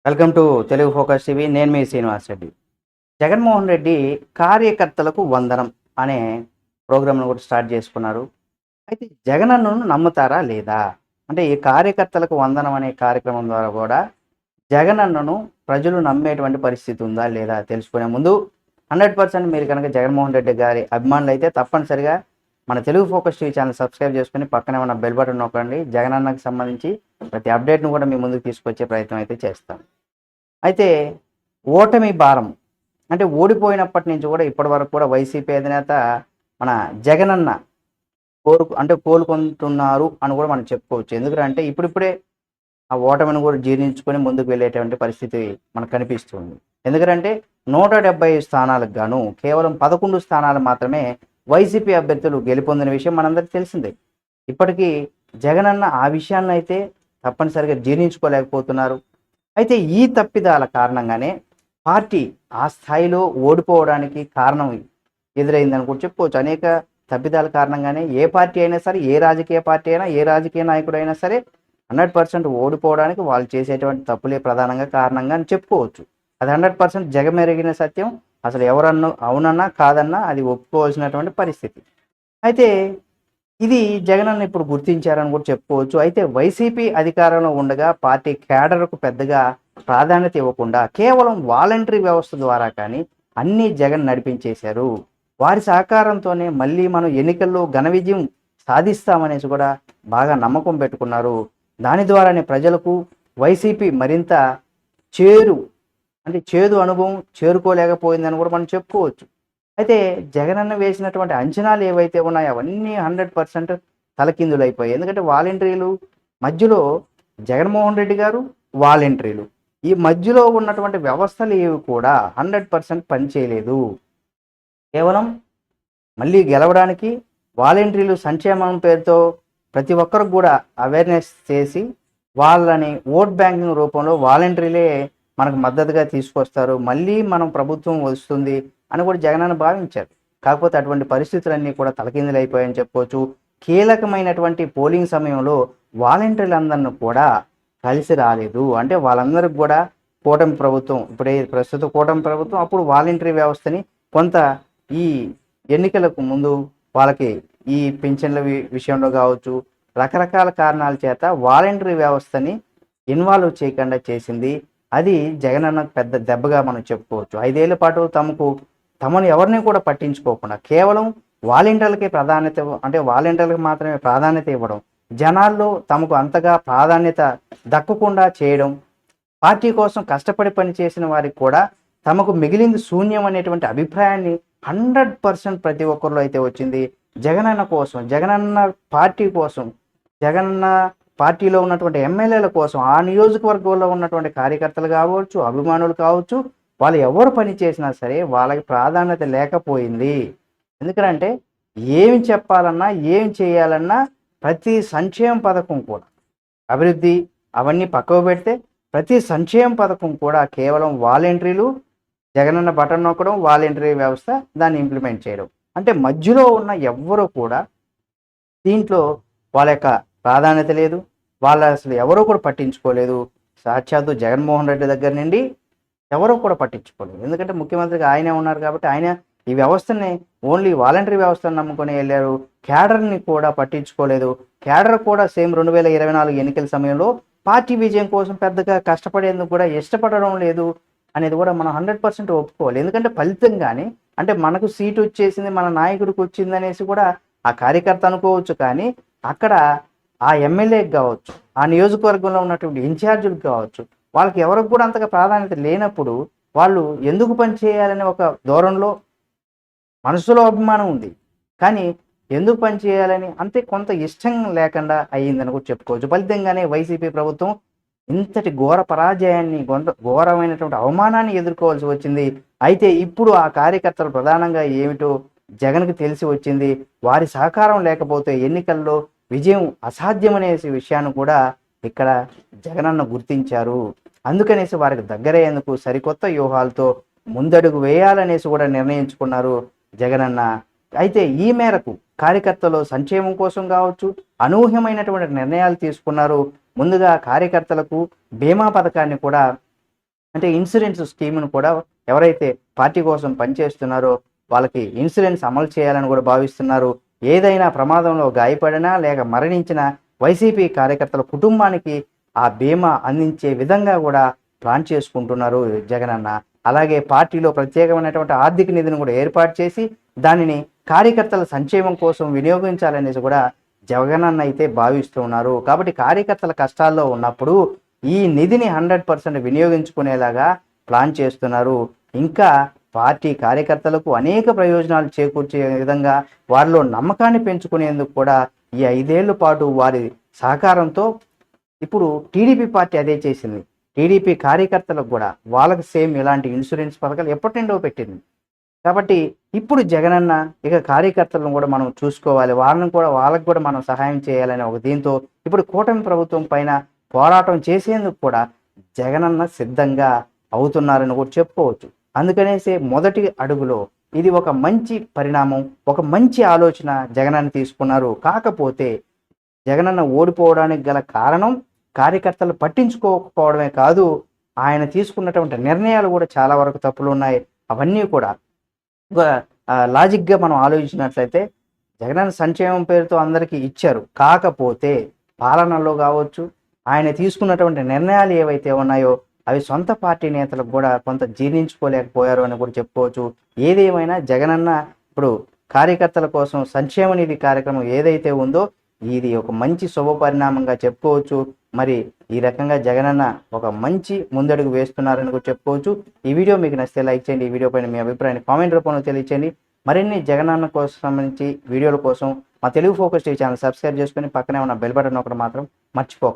Welcome to Telugu focus TV. నేను మీ శ్రీనివాస్ రెడ్డి. జగన్మోహన్ రెడ్డి కార్యకర్తలకు వందనం అనే ప్రోగ్రామ్ను కూడా స్టార్ట్ చేసుకున్నారు. అయితే జగనన్నను నమ్ముతారా లేదా? అంటే ఈ కార్యకర్తలకు వందనం అనే కార్యక్రమం ద్వారా కూడా జగనన్నను ప్రజలు నమ్మేటువంటి పరిస్థితి ఉందా లేదా తెలుసుకునే ముందు 100% మీరు కనుక జగన్మోహన్ రెడ్డి గారి అభిమానులు అయితే తప్పనిసరిగా మన Telugu focus TV channel subscribe చేసుకుని పక్కనే ఉన్న బెల్ బటన్ నొక్కండి. జగనన్నకు సంబంధించి ప్రతి అప్డేట్ను కూడా మీ ముందుకు తీసుకొచ్చే ప్రయత్నం అయితే చేస్తాం. అయితే ఓటమి భారం అంటే ఓడిపోయినప్పటి నుంచి కూడా ఇప్పటి వరకు కూడా వైసీపీ అధినేత మన జగనన్న కోలుకుంటున్నారు అని కూడా మనం చెప్పుకోవచ్చు. ఎందుకంటే ఇప్పుడిప్పుడే ఆ ఓటమిని కూడా జీర్ణించుకొని ముందుకు వెళ్ళేటువంటి పరిస్థితి మనకు కనిపిస్తుంది. ఎందుకంటే 175 స్థానాలకు గాను కేవలం 11 స్థానాలు మాత్రమే వైసీపీ అభ్యర్థులు గెలుపొందిన విషయం మనందరికీ తెలిసిందే. ఇప్పటికీ జగనన్న ఆ విషయాన్ని అయితే తప్పనిసరిగా జీర్ణించుకోలేకపోతున్నారు. అయితే ఈ తప్పిదాల కారణంగానే పార్టీ ఆ స్థాయిలో ఓడిపోవడానికి కారణం ఎదురైందని కూడా చెప్పుకోవచ్చు. అనేక తప్పిదాల కారణంగానే ఏ పార్టీ అయినా సరే, ఏ రాజకీయ పార్టీ అయినా, ఏ రాజకీయ నాయకుడు అయినా సరే 100% ఓడిపోవడానికి వాళ్ళు చేసేటువంటి తప్పులే ప్రధానంగా కారణంగా అని చెప్పుకోవచ్చు. అది 100% జగమెరిగిన సత్యం. అసలు ఎవరన్నా అవునన్నా కాదన్నా అది ఒప్పుకోవాల్సినటువంటి పరిస్థితి. అయితే ఇది జగనన్న ఇప్పుడు గుర్తించారని కూడా చెప్పుకోవచ్చు. అయితే వైసీపీ అధికారంలో ఉండగా పార్టీ క్యాడర్‌కు పెద్దగా ప్రాధాన్యత ఇవ్వకుండా కేవలం వాలంటరీ వ్యవస్థ ద్వారా కానీ అన్నీ జగన్ నడిపించేశారు. వారి సహకారంతోనే మళ్ళీ మనం ఎన్నికల్లో ఘన విజయం సాధిస్తామనేసి కూడా బాగా నమ్మకం పెట్టుకున్నారు. దాని ద్వారానే ప్రజలకు వైసీపీ మరింత చేరు చేదు అనుభవం చేరుకోలేకపోయిందని కూడా మనం చెప్పుకోవచ్చు. అయితే జగనన్న వేసినటువంటి అంచనాలు ఏవైతే ఉన్నాయో అవన్నీ 100% తలకిందులైపోయాయి. ఎందుకంటే వాలంటీర్లు మధ్యలో జగన్మోహన్ రెడ్డి గారు, వాలంటీర్లు ఈ మధ్యలో ఉన్నటువంటి వ్యవస్థలు ఏవి కూడా 100% పనిచేయలేదు. కేవలం మళ్ళీ గెలవడానికి వాలంటీర్లు సంక్షేమం పేరుతో ప్రతి ఒక్కరికి కూడా అవేర్నెస్ చేసి వాళ్ళని ఓట్ బ్యాంకింగ్ రూపంలో వాలంటీర్లే మనకు మద్దతుగా తీసుకొస్తారు. మళ్ళీ మనం ప్రభుత్వం వస్తుంది అని కూడా జగనన్న భావించారు. కాకపోతే అటువంటి పరిస్థితులన్నీ కూడా తలకిందులైపోయాయని చెప్పుకోవచ్చు. కీలకమైనటువంటి పోలింగ్ సమయంలో వాలంటీర్లందరిని కూడా కలిసి రాలేదు. అంటే వాళ్ళందరికి కూడా కూటమి ప్రభుత్వం ప్రస్తుత కూటమి ప్రభుత్వం అప్పుడు వాలంటరీ వ్యవస్థని కొంత ఈ ఎన్నికలకు ముందు వాళ్ళకి ఈ పింఛన్ల విషయంలో కావచ్చు, రకరకాల కారణాల చేత వాలంటరీ వ్యవస్థని ఇన్వాల్వ్ చేయకుండా చేసింది. అది జగనన్నకు పెద్ద దెబ్బగా మనం చెప్పుకోవచ్చు. 5 ఏళ్ల పాటు తమను ఎవరిని కూడా పట్టించుకోకుండా కేవలం వాలంటీర్లకు మాత్రమే ప్రాధాన్యత ఇవ్వడం, జనాల్లో తమకు అంతగా ప్రాధాన్యత దక్కకుండా చేయడం, పార్టీ కోసం కష్టపడి పనిచేసిన వారికి కూడా తమకు మిగిలింది శూన్యం అనేటువంటి అభిప్రాయాన్ని 100% ప్రతి ఒక్కరిలో అయితే వచ్చింది. జగనన్న కోసం, జగనన్న పార్టీ కోసం, జగనన్న పార్టీలో ఉన్నటువంటి ఎమ్మెల్యేల కోసం, ఆ నియోజకవర్గంలో ఉన్నటువంటి కార్యకర్తలు కావచ్చు, అభిమానులు కావచ్చు, వాళ్ళు ఎవరు పని చేసినా సరే వాళ్ళకి ప్రాధాన్యత లేకపోయింది. ఎందుకంటే ఏమి చెప్పాలన్నా, ఏం చేయాలన్నా ప్రతి సంక్షేమ పథకం కూడా అభివృద్ధి అవన్నీ పక్కకు పెడితే ప్రతి సంక్షేమ పథకం కూడా కేవలం వాలంటీర్లు జగనన్న బటన్ నొక్కడం, వాలంటరీ వ్యవస్థ దాన్ని ఇంప్లిమెంట్ చేయడం. అంటే మధ్యలో ఉన్న ఎవ్వరూ కూడా దీంట్లో వాళ్ళ యొక్క ప్రాధాన్యత లేదు. వాళ్ళు అసలు ఎవరూ కూడా పట్టించుకోలేదు. సాక్షాత్తు జగన్మోహన్ రెడ్డి దగ్గర నుండి ఎవరూ కూడా పట్టించుకోలేదు. ఎందుకంటే ముఖ్యమంత్రిగా ఆయనే ఉన్నారు కాబట్టి ఆయన ఈ వ్యవస్థని ఓన్లీ వాలంటరీ వ్యవస్థను నమ్ముకొని వెళ్ళారు. క్యాడర్ని కూడా పట్టించుకోలేదు. క్యాడర్ కూడా సేమ్ 2024 ఎన్నికల సమయంలో పార్టీ విజయం కోసం పెద్దగా కష్టపడేందుకు కూడా ఇష్టపడడం లేదు అనేది కూడా మనం 100% ఒప్పుకోవాలి. ఎందుకంటే ఫలితంగానే అంటే మనకు సీటు వచ్చేసింది, మన నాయకుడికి వచ్చింది అనేసి కూడా ఆ కార్యకర్త అనుకోవచ్చు. కానీ అక్కడ ఆ ఎమ్మెల్యేకి కావచ్చు, ఆ నియోజకవర్గంలో ఉన్నటువంటి ఇన్ఛార్జీలకు కావచ్చు, వాళ్ళకి ఎవరికి కూడా అంతగా ప్రాధాన్యత లేనప్పుడు వాళ్ళు ఎందుకు పని చేయాలనే ఒక ధోరణిలో మనసులో అభిమానం ఉంది. కానీ ఎందుకు పని చేయాలని అంతే కొంత ఇష్టం లేకుండా అయ్యిందని కూడా చెప్పుకోవచ్చు. ఫలితంగానే వైసీపీ ప్రభుత్వం ఇంతటి ఘోర పరాజయాన్ని, ఘోరమైనటువంటి అవమానాన్ని ఎదుర్కోవాల్సి వచ్చింది. అయితే ఇప్పుడు ఆ కార్యకర్తలు ప్రధానంగా ఏమిటో జగన్‌కి తెలిసి వచ్చింది. వారి సహకారం లేకపోతే ఎన్నికల్లో విజయం అసాధ్యమనేసి విషయాన్ని కూడా ఇక్కడ జగనన్న గుర్తించారు. అందుకనేసి వారికి దగ్గరయ్యేందుకు సరికొత్త వ్యూహాలతో ముందడుగు వేయాలనేసి కూడా నిర్ణయించుకున్నారు జగనన్న. అయితే ఈ మేరకు కార్యకర్తలు సంక్షేమం కోసం కావచ్చు, అనూహ్యమైనటువంటి నిర్ణయాలు తీసుకున్నారు. ముందుగా కార్యకర్తలకు బీమా పథకాన్ని కూడా అంటే ఇన్సూరెన్స్ స్కీమ్‌ను కూడా ఎవరైతే పార్టీ కోసం పనిచేస్తున్నారో వాళ్ళకి ఇన్సూరెన్స్ అమలు చేయాలని కూడా భావిస్తున్నారు. ఏదైనా ప్రమాదంలో గాయపడినా లేక మరణించిన వైసీపీ కార్యకర్తల కుటుంబానికి ఆ బీమా అందించే విధంగా కూడా ప్లాన్ చేసుకుంటున్నారు జగనన్న. అలాగే పార్టీలో ప్రత్యేకమైనటువంటి ఆర్థిక నిధిని కూడా ఏర్పాటు చేసి దానిని కార్యకర్తల సంక్షేమం కోసం వినియోగించాలనేసి కూడా జగనన్న అయితే భావిస్తూ ఉన్నారు. కాబట్టి కార్యకర్తల కష్టాల్లో ఉన్నప్పుడు ఈ నిధిని 100% వినియోగించుకునేలాగా ప్లాన్ చేస్తున్నారు. ఇంకా పార్టీ కార్యకర్తలకు అనేక ప్రయోజనాలు చేకూర్చే విధంగా వారిలో నమ్మకాన్ని పెంచుకునేందుకు కూడా ఈ 5 ఏళ్ల పాటు వారి సహకారంతో ఇప్పుడు టీడీపీ పార్టీ అదే చేసింది. టీడీపీ కార్యకర్తలకు కూడా వాళ్ళకి సేమ్ ఇలాంటి ఇన్సూరెన్స్ పథకాలు ఎప్పటి నుండో పెట్టింది. కాబట్టి ఇప్పుడు జగనన్న ఇక కార్యకర్తలను కూడా మనం చూసుకోవాలి. వాళ్ళకి కూడా మనం సహాయం చేయాలనే ఒక దీంతో ఇప్పుడు కూటమి ప్రభుత్వం పైన పోరాటం చేసేందుకు కూడా జగనన్న సిద్ధంగా అవుతున్నారని కూడా చెప్పుకోవచ్చు. అందుకనేసే మొదటి అడుగులో ఇది ఒక మంచి పరిణామం, ఒక మంచి ఆలోచన జగనన్న తీసుకున్నారు. కాకపోతే జగనన్న ఓడిపోవడానికి గల కారణం కార్యకర్తలు పట్టించుకోకపోవడమే కాదు, ఆయన తీసుకున్నటువంటి నిర్ణయాలు కూడా చాలా వరకు తప్పులు ఉన్నాయి. అవన్నీ కూడా ఒక లాజిక్‌గా మనం ఆలోచించినట్లయితే జగనన్న సంక్షేమం పేరుతో అందరికీ ఇచ్చారు. కాకపోతే పాలనలో కావచ్చు, ఆయన తీసుకున్నటువంటి నిర్ణయాలు ఏవైతే ఉన్నాయో అవి సొంత పార్టీ నేతలకు కూడా కొంత జీర్ణించుకోలేకపోయారు అని కూడా చెప్పుకోవచ్చు. ఏదేమైనా జగనన్న ఇప్పుడు కార్యకర్తల కోసం సంక్షేమ నిధి కార్యక్రమం ఏదైతే ఉందో ఇది ఒక మంచి శుభ పరిణామంగా చెప్పుకోవచ్చు. మరి ఈ రకంగా జగనన్న ఒక మంచి ముందడుగు వేస్తున్నారని కూడా చెప్పుకోవచ్చు. ఈ వీడియో మీకు నచ్చితే లైక్ చేయండి. ఈ వీడియో పైన మీ అభిప్రాయాన్ని కామెంట్ రూపంలో తెలియచేయండి. మరిన్ని జగనన్న కోసం సంబంధించి వీడియోల కోసం మా Telugu focus TV channel subscribe చేసుకొని పక్కనే ఉన్న బెల్ బటన్ ఒకటి మాత్రం మర్చిపోకండి.